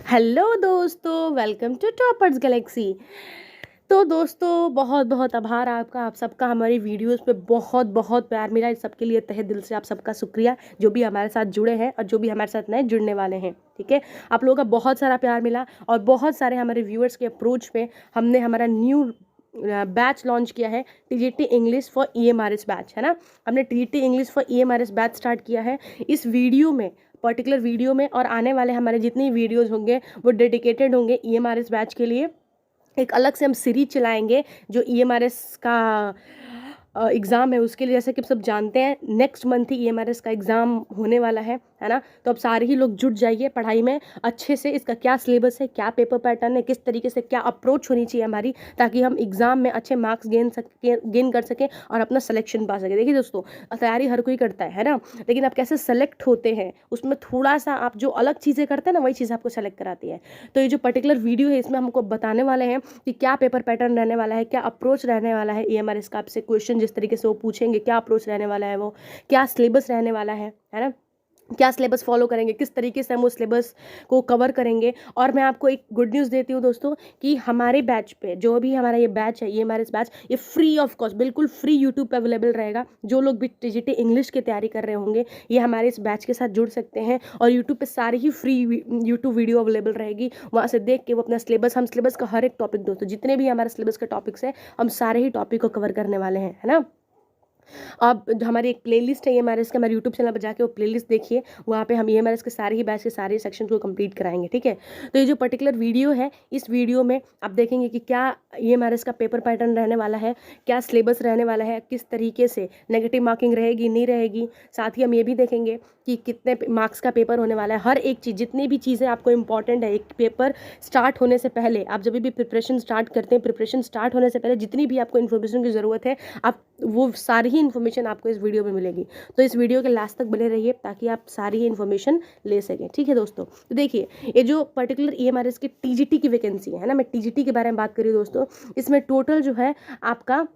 Hello दोस्तों, welcome to toppers Galaxy. तो दोस्तों, बहुत बहुत आभार आपका, आप सबका हमारी वीडियोस पे बहुत बहुत प्यार मिला। इस सबके लिए तहे दिल से आप सबका शुक्रिया, जो भी हमारे साथ जुड़े हैं और जो भी हमारे साथ नए जुड़ने वाले हैं। ठीक है, आप लोगों का बहुत सारा प्यार मिला और बहुत सारे हमारे व्यूअर्स के अप्रोच पे हमने हमारा न्यू बैच लॉन्च किया है, TGT English for EMRS batch, है ना। हमने TGT English for EMRS batch start किया है। इस वीडियो में, पर्टिकुलर वीडियो में और आने वाले हमारे जितनी वीडियोस होंगे वो डेडिकेटेड होंगे ईएमआरएस बैच के लिए। एक अलग से हम सीरीज चलाएंगे जो ईएमआरएस का एग्ज़ाम है उसके लिए। जैसे कि आप सब जानते हैं, नेक्स्ट मंथ ही ईएमआरएस का एग्ज़ाम होने वाला है ना। तो अब सारे ही लोग जुट जाइए पढ़ाई में अच्छे से। इसका क्या सिलेबस है, क्या पेपर पैटर्न है, किस तरीके से क्या अप्रोच होनी चाहिए हमारी, ताकि हम एग्ज़ाम में अच्छे मार्क्स गेन कर सकें और अपना सिलेक्शन पा सकें। देखिए दोस्तों, तैयारी हर कोई करता है ना, लेकिन आप कैसे सेलेक्ट होते हैं उसमें थोड़ा सा आप जो अलग चीज़ें करते हैं ना, वही चीज़ आपको सेलेक्ट कराती है। तो ये जो पर्टिकुलर वीडियो है इसमें हमको बताने वाले हैं कि क्या पेपर पैटर्न रहने वाला है, क्या अप्रोच रहने वाला है ईएमआरएस का। आपसे क्वेश्चन जिस तरीके से वो पूछेंगे, क्या अप्रोच रहने वाला है, वो क्या सिलेबस रहने वाला है ना, क्या सिलेबस फॉलो करेंगे, किस तरीके से हम उस सिलेबस को कवर करेंगे। और मैं आपको एक गुड न्यूज़ देती हूँ दोस्तों कि हमारे बैच पे, जो भी हमारा ये बैच है, ये हमारे इस बैच, ये फ्री ऑफ कॉस्ट, बिल्कुल फ्री यूट्यूब पे अवेलेबल रहेगा। जो लोग भी टीजीटी इंग्लिश की तैयारी कर रहे होंगे ये हमारे इस बैच के साथ जुड़ सकते हैं और यूट्यूब पे सारी ही फ्री यूट्यूब वीडियो अवेलेबल रहेगी। वहाँ से देख के वो अपना सिलेबस, हम सिलेबस का हर एक टॉपिक, दोस्तों जितने भी हमारे सिलेबस के टॉपिक्स हैं हम सारे ही टॉपिक को कवर करने वाले हैं, है ना। आप हमारी एक प्लेलिस्ट है ईएमआरएस का, हमारे यूट्यूब चैनल पर जाके वो प्लेलिस्ट देखिए, वहाँ पे हम ईएमआरएस के सारे ही बैच के सारे सेक्शन को कंप्लीट कराएंगे। ठीक है, तो ये जो पर्टिकुलर वीडियो है, इस वीडियो में आप देखेंगे कि क्या ईएमआरएस का पेपर पैटर्न रहने वाला है, क्या सिलेबस रहने वाला है, किस तरीके से नेगेटिव मार्किंग रहेगी नहीं रहेगी। साथ ही हम ये भी देखेंगे कि कितने मार्क्स का पेपर होने वाला है। हर एक चीज़, जितनी भी चीज़ें आपको इंपॉर्टेंट है, एक पेपर स्टार्ट होने से पहले, आप जब भी प्रिपरेशन स्टार्ट करते हैं, प्रिपरेशन स्टार्ट होने से पहले जितनी भी आपको इन्फॉर्मेशन की ज़रूरत है, आप वो सारी ही इन्फॉर्मेशन आपको इस वीडियो में मिलेगी। तो इस वीडियो के लास्ट तक बने रहिए ताकि आप सारी ही इन्फॉर्मेशन ले सकें। ठीक है दोस्तों, तो देखिए ये जो पर्टिकुलर ईएमआरएस की टीजीटी की वैकेंसी है ना, मैं टीजीटी के बारे में बात करी दोस्तों, इसमें टोटल जो है आपका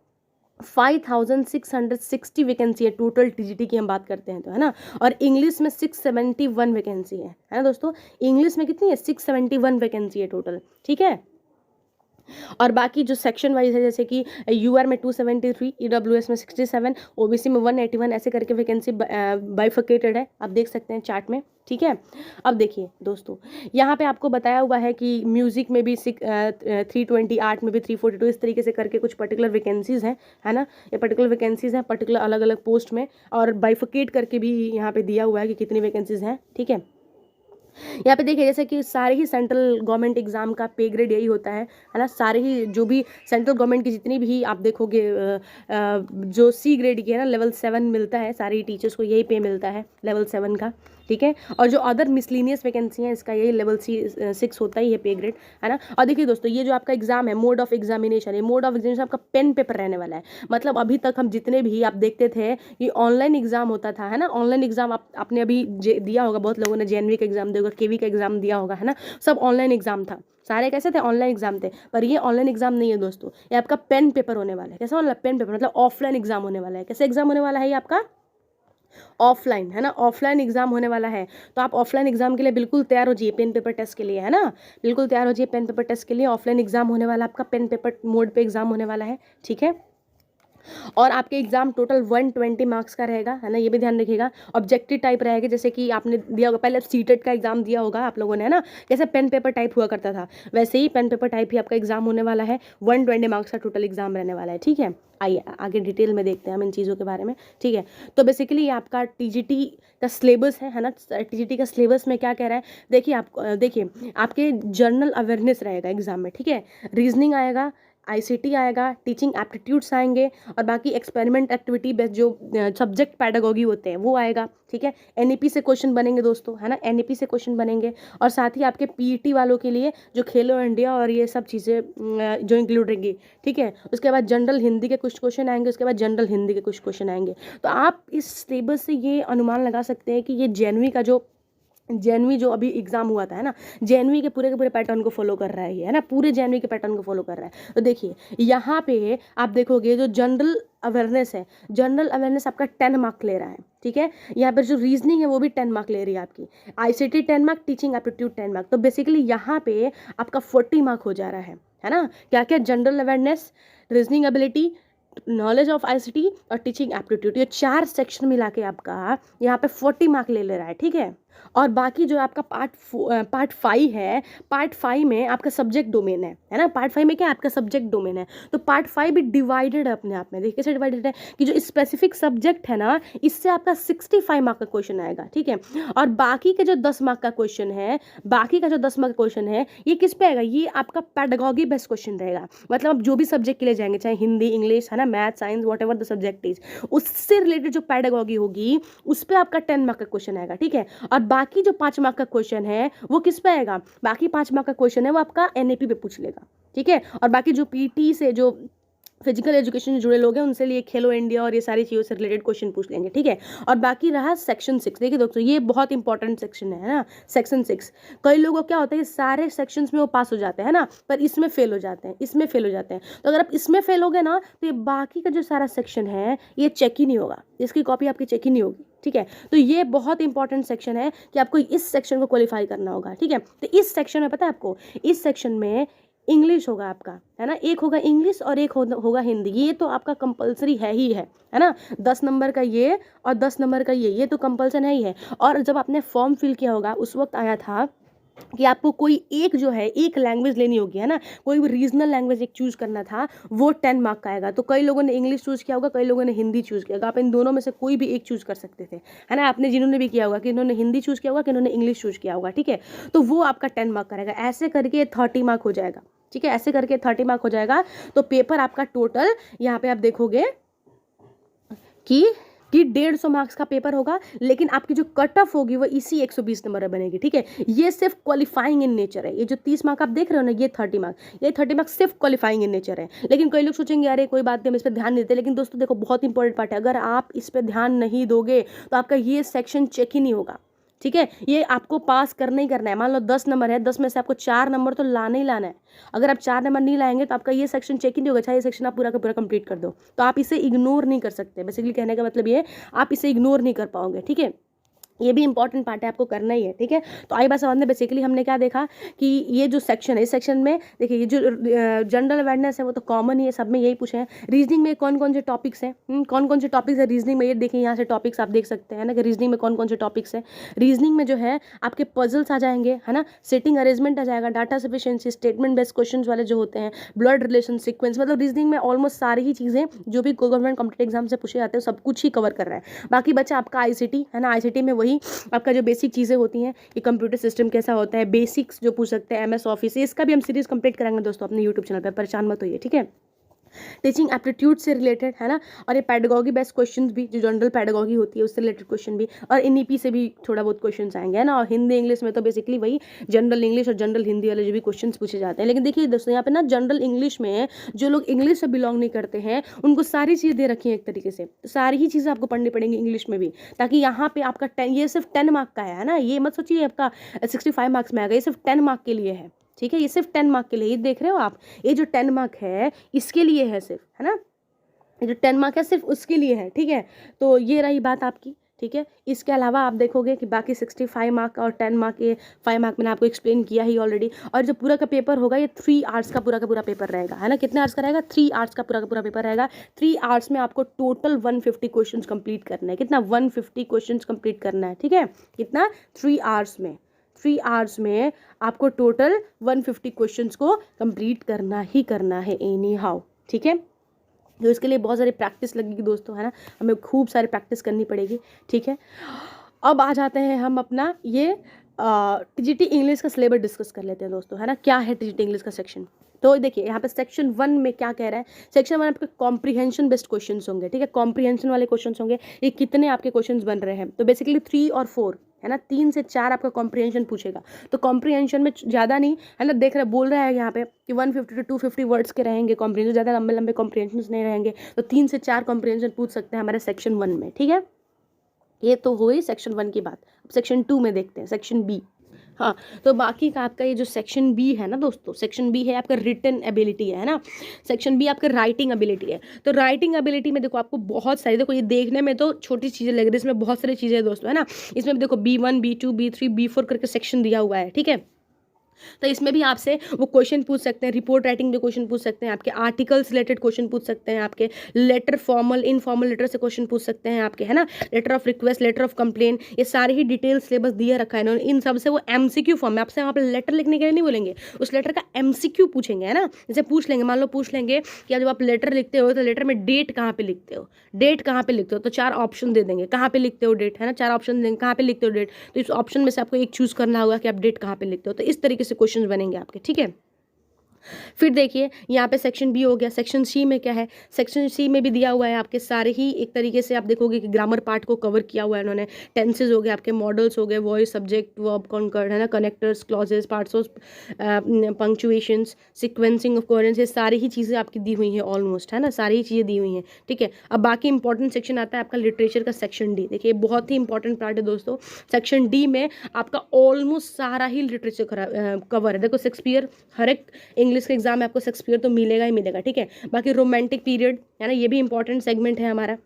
5660 वैकेंसी है टोटल टीजीटी की हम बात करते हैं तो, है ना। और इंग्लिश में 671 वैकेंसी है ना दोस्तों। इंग्लिश में कितनी है, 671 वैकेंसी है टोटल। ठीक है, और बाकी जो सेक्शन वाइज है, जैसे कि यूआर में 273, ईडब्ल्यूएस में 67, ओबीसी में 181, ऐसे करके वैकेंसी बाइफर्केटेड है, आप देख सकते हैं चार्ट में। ठीक है, अब देखिए दोस्तों, यहाँ पे आपको बताया हुआ है कि म्यूज़िक में भी 320, आर्ट में भी 342, इस तरीके से करके कुछ पर्टिकुलर वैकेंसीज़ हैं, है ना। ये पर्टिकुलर वैकेंसीज़ हैं पर्टिकुलर अलग अलग पोस्ट में, और बाइफर्केट करके भी यहाँ पे दिया हुआ है कि कितनी वैकेंसीज़ हैं। ठीक है, यहाँ पे देखिए जैसे कि सारे ही सेंट्रल गवर्नमेंट एग्जाम का पे ग्रेड यही होता है ना। सारे ही जो भी सेंट्रल गवर्नमेंट की जितनी भी आप देखोगे जो सी ग्रेड की है ना, लेवल 7 मिलता है, सारी टीचर्स को यही पे मिलता है लेवल 7 का। ठीक है, और जो अदर मिसलिनियस वैकेंसी है इसका यही लेवल 6 होता ही है पे ग्रेड, है ना। और देखिए दोस्तों, ये जो आपका एग्जाम है, मोड ऑफ एग्जामिनेशन, ये मोड ऑफ एग्जामिनेशन आपका पेन पेपर रहने वाला है। मतलब अभी तक हम जितने भी आप देखते थे ये ऑनलाइन एग्जाम होता था, है ना। ऑनलाइन एग्जाम आपने अभी दिया होगा, बहुत लोगों ने जेएनवी का एग्जाम दिया होगा, केवी का एग्जाम दिया होगा, है ना। सब ऑनलाइन एग्जाम था, सारे कैसे थे, ऑनलाइन एग्जाम थे। पर ये ऑनलाइन एग्जाम नहीं है दोस्तों, ये आपका पेन पेपर होने वाला है। कैसा वाला पेन पेपर, मतलब ऑफलाइन एग्जाम होने वाला है। कैसे एग्जाम होने वाला है ये आपका, ऑफलाइन, है ना। ऑफलाइन एग्जाम होने वाला है, तो आप ऑफलाइन एग्जाम के लिए बिल्कुल तैयार हो जाइए, पेन पेपर टेस्ट के लिए, है ना। बिल्कुल तैयार हो जाइए पेन पेपर टेस्ट के लिए। ऑफलाइन एग्जाम होने वाला आपका, पेन पेपर मोड पे एग्जाम होने वाला है। ठीक है, और आपके एग्जाम टोटल 120 मार्क्स का रहेगा, है ना, ये भी ध्यान रखिएगा। ऑब्जेक्टिव टाइप रहेगा, जैसे कि आपने दिया होगा पहले सीटेट का एग्जाम दिया होगा आप लोगों ने, है ना। जैसे पेन पेपर टाइप हुआ करता था, वैसे ही पेन पेपर टाइप ही आपका एग्जाम होने वाला है। 120 मार्क्स का टोटल एग्जाम रहने वाला है। ठीक है, आइए आगे डिटेल में देखते हैं हम इन चीज़ों के बारे में। ठीक है, तो बेसिकली ये आपका टीजीटी का सिलेबस है ना। टीजीटी का सिलेबस में क्या कह रहा है, देखिए आप देखिए आपके जनरल अवेयरनेस रहेगा एग्जाम में। ठीक है, रीजनिंग आएगा, आईसीटी आएगा, टीचिंग एप्टीट्यूड्स आएंगे, और बाकी एक्सपेरिमेंट एक्टिविटी बेस्ड जो सब्जेक्ट पैडागोगी होते हैं वो आएगा। ठीक है, एनईपी से क्वेश्चन बनेंगे दोस्तों, है ना, एनईपी से क्वेश्चन बनेंगे। और साथ ही आपके पीईटी वालों के लिए जो खेलो इंडिया और ये सब चीज़ें जो इंक्लूड रहेंगी। ठीक है, उसके बाद जनरल हिंदी के कुछ क्वेश्चन आएंगे, उसके बाद जनरल हिंदी के कुछ क्वेश्चन आएंगे। तो आप इस सिलेबस से ये अनुमान लगा सकते हैं कि ये जेनवी का जो जेएनवी जो अभी एग्जाम हुआ था, है ना, जेएनवी के पूरे पैटर्न को फॉलो कर रहा है ये, है ना, पूरे जेएनवी के पैटर्न को फॉलो कर रहा है। तो देखिए यहाँ पे आप देखोगे जो जनरल अवेयरनेस है, जनरल अवेयरनेस आपका 10 मार्क ले रहा है, ठीक है। यहाँ पर जो रीजनिंग है वो भी 10 मार्क ले रही है आपकी, ICT 10 mark, teaching aptitude 10 mark. तो बेसिकली यहाँ पे आपका 40 मार्क हो जा रहा है ना। क्या क्या, general awareness, reasoning ability, knowledge of ICT और टीचिंग एप्टीट्यूड, ये 4 सेक्शन मिला के आपका यहाँ पे 40 मार्क ले रहा है, ठीक है। और बाकी जो आपका पार्ट 5 है, पार्ट 5 में आपका सब्जेक्ट डोमेन है ना, पार्ट 5 में क्या है, आपका सब्जेक्ट डोमेन है। तो पार्ट 5 भी डिवाइडेड है अपने आप में, देखिए कैसे डिवाइडेड है कि जो स्पेसिफिक सब्जेक्ट है ना, इससे आपका 65 मार्क का क्वेश्चन आएगा, ठीक है। और बाकी के जो 10 मार्क का क्वेश्चन है, बाकी का जो 10 मार्क का क्वेश्चन है, ये किस पे आएगा, ये आपका पेडागॉजी बेस्ड क्वेश्चन रहेगा। मतलब आप जो भी सब्जेक्ट के लिए जाएंगे, चाहे हिंदी, इंग्लिश, है ना, math, science, what ever the subject is, उससे रिलेटेड जो पेडागॉजी होगी उस पर आपका 10 मार्क का क्वेश्चन आएगा, ठीक है। और बाकी जो 5 मार्क का क्वेश्चन है वो किस पे आएगा, बाकी 5 मार्क का क्वेश्चन है वो आपका एनएपी पे पूछ लेगा, ठीक है। और बाकी जो पीटी से, जो फिजिकल एजुकेशन से जुड़े लोग हैं, उनसे लिए खेलो इंडिया और ये सारी चीज़ों से रिलेटेड क्वेश्चन पूछ लेंगे, ठीक है। और बाकी रहा सेक्शन 6, देखिए दोस्तों ये बहुत इंपॉर्टेंट सेक्शन है ना, सेक्शन 6। कई लोगों को क्या होता है, सारे सेक्शंस में वो पास हो जाते हैं ना, पर इसमें फेल हो जाते हैं, इसमें फेल हो जाते हैं। तो अगर आप इसमें फेल हो गए ना, तो ये बाकी का जो सारा सेक्शन है ये चेक ही नहीं होगा, इसकी कॉपी आपकी चेक ही नहीं होगी, ठीक है। तो ये बहुत इंपॉर्टेंट सेक्शन है कि आपको इस सेक्शन को क्वालिफाई करना होगा, ठीक है। तो इस सेक्शन में पता है आपको, इस सेक्शन में इंग्लिश होगा आपका, है ना, एक होगा इंग्लिश और एक होगा हिंदी, ये तो आपका कंपलसरी है ही है ना। 10 नंबर का ये और 10 नंबर का ये तो कंपल्सन है ही है। और जब आपने फॉर्म फिल किया होगा उस वक्त आया था कि आपको कोई एक जो है, एक लैंग्वेज लेनी होगी, है ना, कोई भी रीजनल लैंग्वेज एक चूज करना था, वो 10 मार्क का आएगा। तो कई लोगों ने इंग्लिश चूज किया होगा, कई लोगों ने हिंदी चूज किया होगा, आप इन दोनों में से कोई भी एक चूज कर सकते थे, है ना। आपने जिन्होंने भी किया होगा कि इन्होंने हिंदी चूज किया होगा कि इन्होंने इंग्लिश चूज किया होगा, ठीक है। तो वो आपका 10 मार्क करेगा, ऐसे करके 30 मार्क हो जाएगा, ठीक है, ऐसे करके 30 मार्क हो जाएगा। तो पेपर आपका टोटल यहाँ पे आप देखोगे कि 150 मार्क्स का पेपर होगा, लेकिन आपकी जो कट ऑफ होगी वो इसी 120 नंबर में बनेगी, ठीक है। ये सिर्फ क्वालिफाइंग इन नेचर है, ये जो 30 मार्क आप देख रहे हो ना, ये 30 मार्क, ये 30 मार्क सिर्फ क्वालिफाइंग इन नेचर है। लेकिन कई लोग सोचेंगे अरे कोई बात नहीं, हम इस पर ध्यान नहीं देते, लेकिन दोस्तों देखो बहुत इंपॉर्टेंट पार्ट है, अगर आप इस पर ध्यान नहीं दोगे तो आपका ये सेक्शन चेक ही नहीं होगा, ठीक है। ये आपको पास करना ही करना है। मान लो 10 नंबर है, 10 में से आपको 4 नंबर तो लाना ही लाना है। अगर आप 4 नंबर नहीं लाएंगे तो आपका ये सेक्शन चेक ही नहीं होगा, चाहे ये सेक्शन आप पूरा का पूरा कंप्लीट कर दो। तो आप इसे इग्नोर नहीं कर सकते, बेसिकली कहने का मतलब ये, आप इसे इग्नोर नहीं कर पाओगे, ठीक है। ये भी इंपॉर्टेंट पार्ट है, आपको करना ही है, ठीक है। तो आई बात समझ में, बेसिकली हमने क्या देखा कि ये जो सेक्शन है, इस सेक्शन में देखिए ये जो जनरल अवेयरनेस है वो तो कॉमन ही है, सब में यही पूछे हैं। रीजनिंग में कौन कौन से टॉपिक्स हैं, कौन कौन से टॉपिक्स है रीजनिंग में, ये देखिए यहाँ से टॉपिक्स आप देख सकते हैं ना कि रीजनिंग में कौन कौन से टॉपिक्स है। रीजनिंग में जो है आपके पजल्स आ जाएंगे, है ना, सेटिंग अरेंजमेंट आ जाएगा, data sufficiency, statement based question वाले जो होते हैं, ब्लड रिलेशन सीक्वेंस, मतलब रीजनिंग में ऑलमोस्ट सारी ही चीज़ें जो भी गवर्नमेंट कॉम्पिटेटिव एग्जाम से पूछे जाते हैं सब कुछ ही कवर कर रहा है। बाकी बच्चा आपका आईसीटी, है ना, आईसीटी में वही आपका जो बेसिक चीज़ें होती हैं कि कंप्यूटर सिस्टम कैसा होता है, बेसिक्स जो पूछ सकते हैं, एमएस ऑफिस, इसका भी हम सीरीज कंप्लीट करेंगे दोस्तों अपने यूट्यूब चैनल पर, परेशान मत होइए, ठीक है। टीचिंग एप्टीट्यूड से रिलेटेड, है ना, और ये पेडागॉजी बेस्ड क्वेश्चंस भी, जो जनरल पेडागॉजी होती है उससे रिलेटेड क्वेश्चन भी, और एनईपी से भी थोड़ा बहुत क्वेश्चंस आएंगे, है ना। और हिंदी इंग्लिश में तो बेसिकली वही जनरल इंग्लिश और जनरल हिंदी वाले जो भी क्वेश्चंस पूछे जाते हैं। लेकिन देखिए दोस्तों यहाँ पे ना जनरल इंग्लिश में जो लोग इंग्लिश से बिलोंग नहीं करते हैं उनको सारी चीज़ दे रखी है एक तरीके से, सारी ही चीज़ें आपको पढ़नी पड़ेंगी इंग्लिश में भी, ताकि यहाँ पे आपका 10, ये सिर्फ 10 मार्क का है ना, ये मत सोचिए आपका 65 मार्क्स में आएगा, ये सिर्फ 10 मार्क के लिए है, ठीक है। ये सिर्फ 10 मार्क के लिए, ये देख रहे हो आप, ये जो 10 मार्क है इसके लिए है सिर्फ, है ना, ये जो 10 मार्क है सिर्फ उसके लिए है, ठीक है। तो ये रही बात आपकी, ठीक है। इसके अलावा आप देखोगे कि बाकी 65 मार्क और 10 मार्क, ये 5 मार्क मैंने आपको एक्सप्लेन किया ही ऑलरेडी। और जो पूरा का पेपर होगा ये 3 आवर्स का पूरा पेपर रहेगा, है ना। कितने आवर्स का रहेगा, 3 आवर्स का पूरा पेपर रहेगा। 3 आवर्स में आपको टोटल 150 क्वेश्चन कंप्लीट करना है। कितना, 150 क्वेश्चन कंप्लीट करना है, ठीक है। कितना, 3 आवर्स में, 3 आवर्स में आपको टोटल 150 क्वेश्चंस को कंप्लीट करना ही करना है एनी हाउ, ठीक है। तो इसके लिए बहुत सारी प्रैक्टिस लगेगी दोस्तों, है ना, हमें खूब सारी प्रैक्टिस करनी पड़ेगी, ठीक है। अब आ जाते हैं हम अपना ये टीजीटी इंग्लिश का सिलेबस डिस्कस कर लेते हैं दोस्तों, है ना। क्या है टीजीटी इंग्लिश का सेक्शन, तो देखिए यहाँ पे सेक्शन 1 में क्या कह रहा है। सेक्शन 1 आपके कॉम्प्रीहेंशन बेस्ड क्वेश्चंस होंगे, ठीक है, कॉम्प्रीहेंशन वाले क्वेश्चंस होंगे। ये कितने आपके क्वेश्चंस बन रहे हैं, तो बेसिकली 3 और 4, है ना, 3 से 4 आपका कॉम्प्रीहेंशन पूछेगा। तो कॉम्प्रीहेंशन में ज़्यादा नहीं, है ना, देख रहे बोल रहा है यहाँ पे कि 150 to 250 वर्ड्स के रहेंगे कॉम्प्रीहेंशन, ज़्यादा लंबे लंबे कॉम्प्रीहेंशन नहीं रहेंगे। तो 3 से 4 कॉम्प्रीहेंशन पूछ सकते हैं हमारे सेक्शन 1 में, ठीक है। ये तो हुई सेक्शन 1 की बात। अब सेक्शन 2 में देखते हैं, सेक्शन बी। हाँ, तो बाकी का आपका ये जो सेक्शन बी है ना दोस्तों, सेक्शन बी है आपका रिटन एबिलिटी है ना, सेक्शन बी आपका राइटिंग एबिलिटी है। तो राइटिंग एबिलिटी में देखो आपको बहुत सारी, देखो ये देखने में तो छोटी चीज़ें लग रही है, इसमें बहुत सारी चीज़ें हैं दोस्तों, है ना। इसमें भी देखो B1 B2 B3 B4 करके सेक्शन दिया हुआ है, ठीक है। तो इसमें भी आपसे वो क्वेश्चन पूछ सकते हैं, रिपोर्ट राइटिंग में क्वेश्चन पूछ सकते हैं, आपके आर्टिकल्स रिलेटेड क्वेश्चन पूछ सकते हैं, आपके लेटर फॉर्मल इनफॉर्मल लेटर से क्वेश्चन पूछ सकते हैं आपके, है ना, letter of request, letter of complain, ये सारे ही डिटेल सिलेबस दिया रखा है इन्होंने। इन सब से वो एमसीक्यू फॉर्म में आपसे वहाँ पर लेटर लिखने के लिए नहीं बोलेंगे, उस लेटर का एमसीक्यू पूछेंगे, है ना। जैसे पूछ लेंगे, मान लो पूछ लेंगे कि जब आप लेटर लिखते हो तो लेटर में डेट कहाँ पे लिखते हो, डेट कहाँ पे लिखते हो, तो 4 ऑप्शन दे देंगे, कहाँ पे लिखते हो डेट, है ना, 4 ऑप्शन देंगे, कहाँ पे लिखते हो डेट। तो इस ऑप्शन में से आपको एक चूज करना होगा कि आप डेट कहाँ पे लिखते हो। तो इस तरीके से क्वेश्चन बनेंगे आपके, ठीक है। फिर देखिए यहाँ पे सेक्शन बी हो गया। सेक्शन सी में क्या है, सेक्शन सी में भी दिया हुआ है आपके सारे ही, एक तरीके से आप देखोगे कि ग्रामर पार्ट को कवर किया हुआ है इन्होंने। टेंसेज हो गए आपके, मॉडल्स हो गए, वॉइस, सब्जेक्ट, वर्ब, कॉन्कर्ड, है ना, connectors, clauses, parts of punctuations, sequencing of coherence, ये सारी ही चीज़ें आपकी दी हुई हैं ऑलमोस्ट, है ना, सारी ही चीज़ें दी हुई हैं, ठीक है। अब बाकी इंपॉर्टेंट सेक्शन आता है आपका लिटरेचर का, सेक्शन डी। देखिए बहुत ही इंपॉर्टेंट पार्ट है दोस्तों। सेक्शन डी में आपका ऑलमोस्ट सारा ही लिटरेचर कवर है। देखो शेक्सपियर, हर एक इंग्लिश के एग्जाम में आपको शेक्सपियर तो मिलेगा ही मिलेगा, ठीक है। बाकी रोमांटिक पीरियड, है ना, ये भी इंपॉर्टेंट सेगमेंट है हमारा।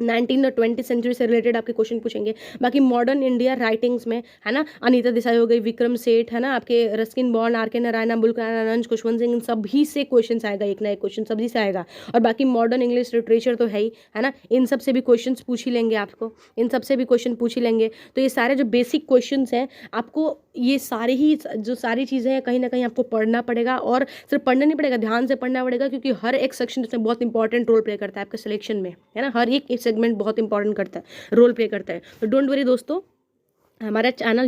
19 और 20 सेंचुरी से रिलेटेड आपके क्वेश्चन पूछेंगे। बाकी मॉडर्न इंडिया राइटिंग्स में, है ना, अनीता देसाई हो गई, विक्रम सेठ, है ना, आपके रस्किन बॉन्ड, आर के नारायण, बुलकानंद, खुशवंत सिंह, इन सभी से क्वेश्चन आएगा, एक ना एक क्वेश्चन सभी से आएगा। और बाकी मॉडर्न इंग्लिश लिटरेचर तो है ही, है ना, इन सब से भी क्वेश्चन पूछ ही लेंगे आपको, इन सब से भी क्वेश्चन पूछ ही लेंगे। तो ये सारे जो बेसिक क्वेश्चन हैं आपको, ये सारे ही जो सारी चीज़ें हैं कहीं ना कहीं आपको पढ़ना पड़ेगा। और सिर्फ पढ़ना नहीं पड़ेगा, ध्यान से पढ़ना पड़ेगा, क्योंकि हर एक सेक्शन इसमें बहुत इंपॉर्टेंट रोल प्ले करता है आपके सिलेक्शन में, है ना, हर एक सेगमेंट बहुत इंपॉर्टेंट करता है, रोल प्ले करता है। तो डोंट वरी दोस्तों, हमारा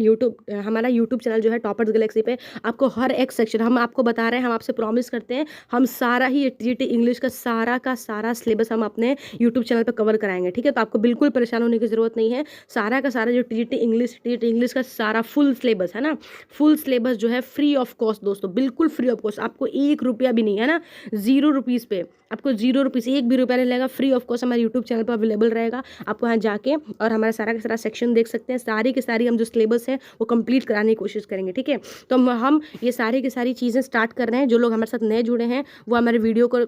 यूट्यूब चैनल जो है टॉपर्स गैलेक्सी पे आपको हर एक सेक्शन, हम आपको बता रहे हैं, हम आपसे प्रॉमिस करते हैं, हम सारा ही टीजीटी इंग्लिश का सारा सिलेबस हम अपने यूट्यूब चैनल पे कवर कराएंगे, ठीक है। तो आपको बिल्कुल परेशान होने की ज़रूरत नहीं है। सारा का सारा जो टीजीटी इंग्लिश का सारा फुल सिलेबस है ना, फुल सिलेबस जो है फ्री ऑफ कॉस्ट दोस्तों, बिल्कुल फ्री ऑफ कॉस्ट, आपको 1 रुपया भी नहीं, है ना, 0 रुपीज़ पे आपको 0 रुपीज़, 1 भी रुपया नहीं लगेगा, फ्री ऑफ कॉस्ट हमारे यूट्यूब चैनल पर अवेलेबल रहेगा। आप वहाँ जाके और हमारा सारा का सारा सेक्शन देख सकते हैं। सारी की सारी हम जो सिलेबस है वो कंप्लीट कराने की कोशिश करेंगे, ठीक है। तो हम ये सारी की सारी चीज़ें स्टार्ट कर रहे हैं। जो लोग हमारे साथ नए जुड़े हैं वो हमारे वीडियो को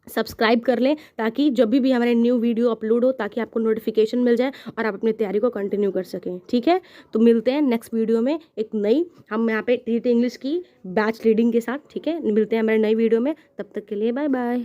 सब्सक्राइब कर लें, ताकि जब भी हमारे न्यू वीडियो अपलोड हो ताकि आपको नोटिफिकेशन मिल जाए और आप अपनी तैयारी को कंटिन्यू कर सकें, ठीक है। तो मिलते हैं नेक्स्ट वीडियो में एक नई, हम यहाँ पे टीजीटी इंग्लिश की बैच रीडिंग के साथ, ठीक है। मिलते हैं हमारे नई वीडियो में, तब तक के लिए बाय बाय।